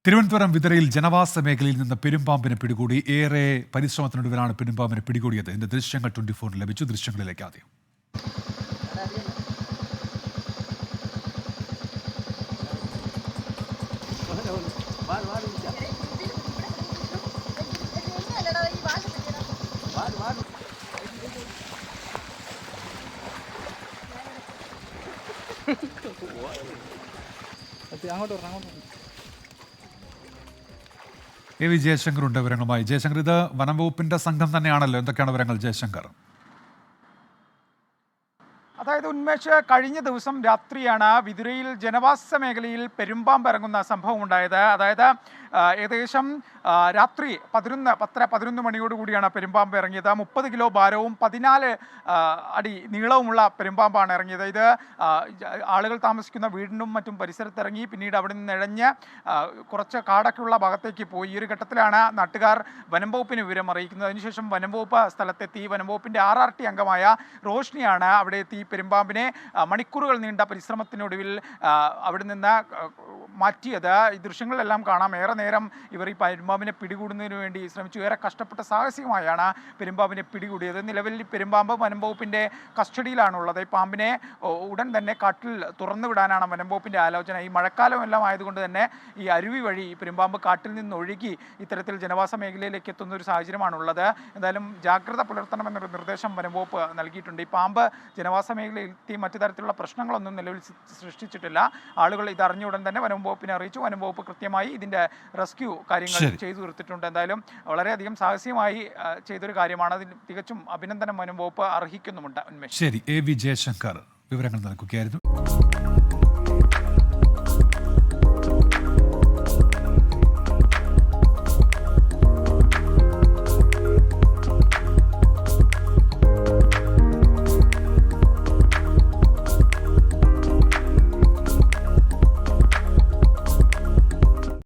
തിരുവനന്തപുരം വിതരയിൽ ജനവാസ മേഖലയിൽ നിന്ന് പെരുമ്പാമ്പിനെ പിടികൂടി. ഏറെ പരിശ്രമത്തിനൊടുവിലാണ് പെരുമ്പാമ്പിനെ പിടികൂടിയത്. ഇതിന്റെ ദൃശ്യങ്ങൾ 24 ലഭിച്ചു. ദൃശ്യങ്ങളിലേക്ക് ആദ്യം. എ വി ജയശങ്കർ ഉണ്ട് വിവരങ്ങളുമായി. ജയശങ്കർ, ഇത് വനംവകുപ്പിന്റെ സംഘം തന്നെയാണല്ലോ, എന്തൊക്കെയാണ് വിവരങ്ങൾ ജയശങ്കർ? അതായത് ഉന്മേഷ്, കഴിഞ്ഞ ദിവസം രാത്രിയാണ് വിതുരയിൽ ജനവാസ മേഖലയിൽ പെരുമ്പാമ്പ് ഇറങ്ങുന്ന സംഭവം ഉണ്ടായത്. അതായത് ഏകദേശം രാത്രി 11 മണിയോടുകൂടിയാണ് പെരുമ്പാമ്പ് ഇറങ്ങിയത്. 30 കിലോ ഭാരവും 14 അടി നീളവുമുള്ള പെരുമ്പാമ്പാണ് ഇറങ്ങിയത്. ഇത് ആളുകൾ താമസിക്കുന്ന വീടിനും മറ്റും പരിസരത്തിറങ്ങി പിന്നീട് അവിടെ നിന്ന് ഇഴഞ്ഞ് കുറച്ച് കാടൊക്കെയുള്ള ഭാഗത്തേക്ക് പോയി. ഈ ഒരു ഘട്ടത്തിലാണ് നാട്ടുകാർ വനംവകുപ്പിന് വിവരം അറിയിക്കുന്നത്. അതിനുശേഷം വനംവകുപ്പ് സ്ഥലത്തെത്തി. വനംവകുപ്പിൻ്റെ RRT അംഗമായ റോഷ്നിയാണ് അവിടെ എത്തി പെരുമ്പാമ്പിനെ മണിക്കൂറുകൾ നീണ്ട പരിശ്രമത്തിനൊടുവിൽ അവിടെ നിന്ന് മാറ്റിയത്. ഈ ദൃശ്യങ്ങളിലെല്ലാം കാണാം. ഏറെ നേരം ഇവർ ഈ പെരുമ്പാമ്പിനെ പിടികൂടുന്നതിന് വേണ്ടി ശ്രമിച്ചു. ഏറെ കഷ്ടപ്പെട്ട സാഹസികമായാണ് പെരുമ്പാമ്പിനെ പിടികൂടിയത്. നിലവിൽ പെരുമ്പാമ്പ് വനംവകുപ്പിൻ്റെ കസ്റ്റഡിയിലാണുള്ളത്. ഈ പാമ്പിനെ ഉടൻ തന്നെ കാട്ടിൽ തുറന്നുവിടാനാണ് വനംവകുപ്പിൻ്റെ ആലോചന. ഈ മഴക്കാലം എല്ലാം ആയതുകൊണ്ട് തന്നെ ഈ അരുവി വഴി ഈ പെരുമ്പാമ്പ് കാട്ടിൽ നിന്ന് ഒഴുകി ഇത്തരത്തിൽ ജനവാസ മേഖലയിലേക്ക് എത്തുന്ന ഒരു സാഹചര്യമാണുള്ളത്. എന്തായാലും ജാഗ്രത പുലർത്തണമെന്നൊരു നിർദ്ദേശം വനംവകുപ്പ് നൽകിയിട്ടുണ്ട്. ഈ പാമ്പ് ജനവാസ മേഖലയിൽ എത്തി മറ്റു തരത്തിലുള്ള പ്രശ്നങ്ങളൊന്നും നിലവിൽ സൃഷ്ടിച്ചിട്ടില്ല. ആളുകൾ ഇതറിഞ്ഞ ഉടൻ തന്നെ വനംവകുപ്പിനെ അറിയിച്ചു. വനംവകുപ്പ് കൃത്യമായി ഇതിൻ്റെ റെസ്ക്യൂ കാര്യങ്ങൾ ചെയ്തു തീർത്തിട്ടുണ്ട്. എന്തായാലും വളരെയധികം സാഹസികമായി ചെയ്തൊരു കാര്യമാണ്. അതിന് തികച്ചും അഭിനന്ദനം വനംവകുപ്പ് അർഹിക്കുന്നുമുണ്ട്. ശരി, എ വി ജയശങ്കർ വിവരങ്ങൾ നൽകുകയായിരുന്നു.